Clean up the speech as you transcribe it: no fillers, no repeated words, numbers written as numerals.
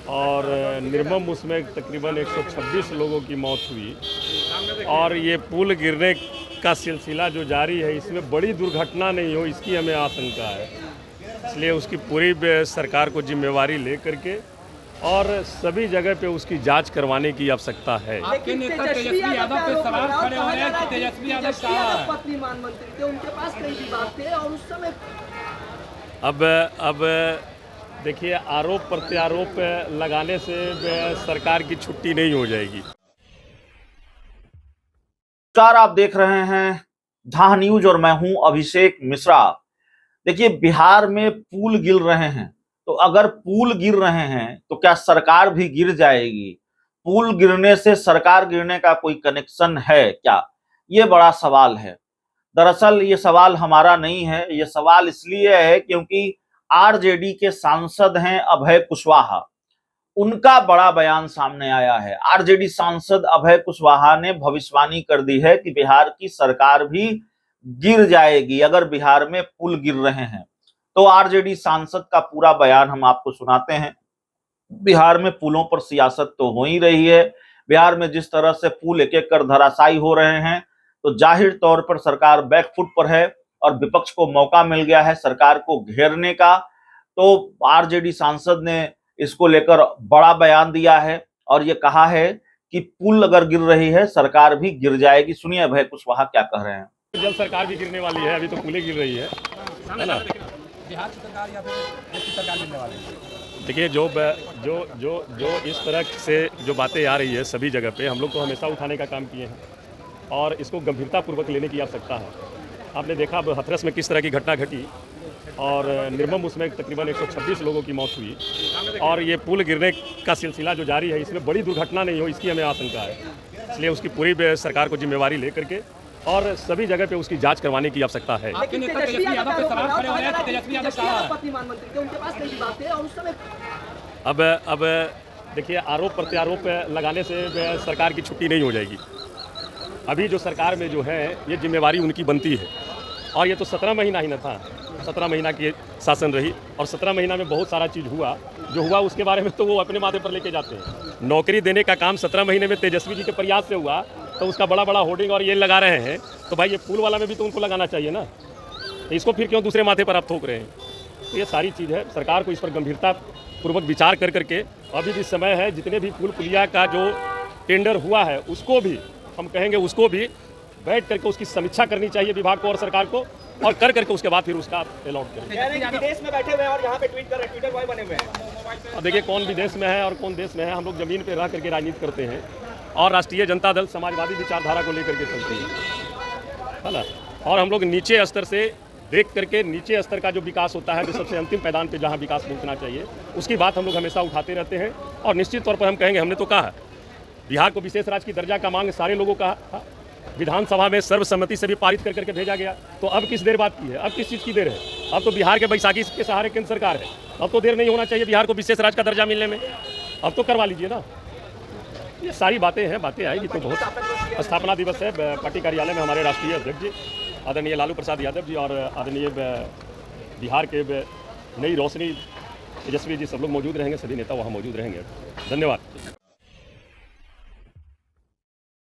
और निर्मम उसमें तकरीबन 126 लोगों की मौत हुई और ये पुल गिरने का सिलसिला जो जारी है, इसमें बड़ी दुर्घटना नहीं हो इसकी हमें आशंका है। इसलिए उसकी पूरी सरकार को जिम्मेवारी ले करके और सभी जगह पे उसकी जांच करवाने की आवश्यकता है। आपके नेता तेजस्वी यादव पे सवाल खड़े हो रहे हैं कि तेजस्वी यादव कहाँ पत्नी मान मंत्री थे, उनके पास कई विभाग थे और उस समय अब देखिए, आरोप प्रत्यारोप लगाने से सरकार की छुट्टी नहीं हो जाएगी। नमस्कार, आप देख रहे हैं झां न्यूज और मैं हूं अभिषेक मिश्रा। देखिए, बिहार में पुल गिर रहे हैं, तो अगर पुल गिर रहे हैं तो क्या सरकार भी गिर जाएगी? पुल गिरने से सरकार गिरने का कोई कनेक्शन है क्या? ये बड़ा सवाल है। दरअसल ये सवाल हमारा नहीं है, ये सवाल इसलिए है क्योंकि आरजेडी के सांसद हैं अभय कुशवाहा, उनका बड़ा बयान सामने आया है। आरजेडी सांसद अभय कुशवाहा ने भविष्यवाणी कर दी है कि बिहार की सरकार भी गिर जाएगी अगर बिहार में पुल गिर रहे हैं। तो आरजेडी सांसद का पूरा बयान हम आपको सुनाते हैं। बिहार में पुलों पर सियासत तो हो ही रही है। बिहार में जिस तरह से पुल एक एक कर धराशायी हो रहे हैं, तो जाहिर तौर पर सरकार बैकफुट पर है और विपक्ष को मौका मिल गया है सरकार को घेरने का। तो आरजेडी सांसद ने इसको लेकर बड़ा बयान दिया है और ये कहा है कि पुल अगर गिर रही है सरकार भी गिर जाएगी। सुनिए अभय कुशवाहा क्या कह रहे हैं। जल्द सरकार भी गिरने वाली है, अभी तो पुलें गिर रही है ना। बिहार की सरकार या फिर देश की सरकार मिलने वाली है? देखिए, जो इस तरह से जो बातें आ रही है सभी जगह पे, हम लोग तो हमेशा उठाने का काम किए हैं और इसको गंभीरतापूर्वक लेने की आवश्यकता है। आपने देखा अब हाथरस में किस तरह की घटना घटी और निर्मम उसमें तकरीबन 126 लोगों की मौत हुई और ये पुल गिरने का सिलसिला जो जारी है, इसमें बड़ी दुर्घटना नहीं हो इसकी हमें आशंका है। इसलिए उसकी पूरी सरकार को जिम्मेवारी ले करके और सभी जगह पे उसकी जांच करवाने की आवश्यकता है। आपके नेता तेजस्वी यादव पे सवाल खड़े हो रहे हैं कि तेजस्वी यादव कहाँ पत्नी मान मंत्री थे, उनके पास कई विभाग थे और उस समय अब देखिए, आरोप प्रत्यारोप लगाने से सरकार की छुट्टी नहीं हो जाएगी। अभी जो सरकार में जो है ये जिम्मेवारी उनकी बनती है और ये तो 17 महीना ही न था, 17 महीना की शासन रही और 17 महीना में बहुत सारा चीज़ हुआ। जो हुआ उसके बारे में तो वो अपने माथे पर लेके जाते हैं। नौकरी देने का काम 17 महीने में तेजस्वी जी के प्रयास से हुआ, तो उसका बड़ा बड़ा होर्डिंग और ये लगा रहे हैं, तो भाई ये पुल वाला में भी तो उनको लगाना चाहिए ना। तो इसको फिर क्यों दूसरे माथे पर आप थोप रहे हैं? तो ये सारी चीज़ है, सरकार को इस पर गंभीरता पूर्वक विचार कर करके अभी भी समय है। जितने भी पुल पुलिया का जो टेंडर हुआ है उसको भी हम कहेंगे, उसको भी बैठ करके उसकी समीक्षा करनी चाहिए विभाग को और सरकार को, और कर करके उसके बाद फिर उसका अलॉट करें। विदेश में बैठे हुए हैं और यहाँ पे ट्वीट कर रहे हैं, ट्विटर बॉय बने हुए हैं। अब देखिए, कौन विदेश में है और कौन देश में है। हम लोग ज़मीन पे रह करके राजनीति करते हैं और राष्ट्रीय जनता दल समाजवादी विचारधारा को लेकर के चलती है ना। और हम लोग नीचे स्तर से देख करके, नीचे स्तर का जो विकास होता है, जो सबसे अंतिम पैदान पे जहाँ विकास पहुँचना चाहिए, उसकी बात हम लोग हमेशा उठाते रहते हैं। और निश्चित तौर पर हम कहेंगे, हमने तो कहा बिहार को विशेष राज्य की दर्जा का मांग सारे लोगों का विधानसभा में सर्वसम्मति से भी पारित कर करके भेजा गया। तो अब किस देर बात की है? अब किस चीज़ की देर है? अब तो बिहार के बैसाखी के सहारे केंद्र सरकार है। अब तो देर नहीं होना चाहिए बिहार को विशेष राज्य का दर्जा मिलने में। अब तो करवा लीजिए ना। ये सारी बातें हैं, बातें आएगी तो बहुत। स्थापना दिवस है पार्टी कार्यालय में, हमारे राष्ट्रीय अध्यक्ष जी आदरणीय लालू प्रसाद यादव जी और आदरणीय बिहार के नई रोशनी तेजस्वी जी सब लोग मौजूद रहेंगे, सभी नेता वहाँ मौजूद रहेंगे। धन्यवाद।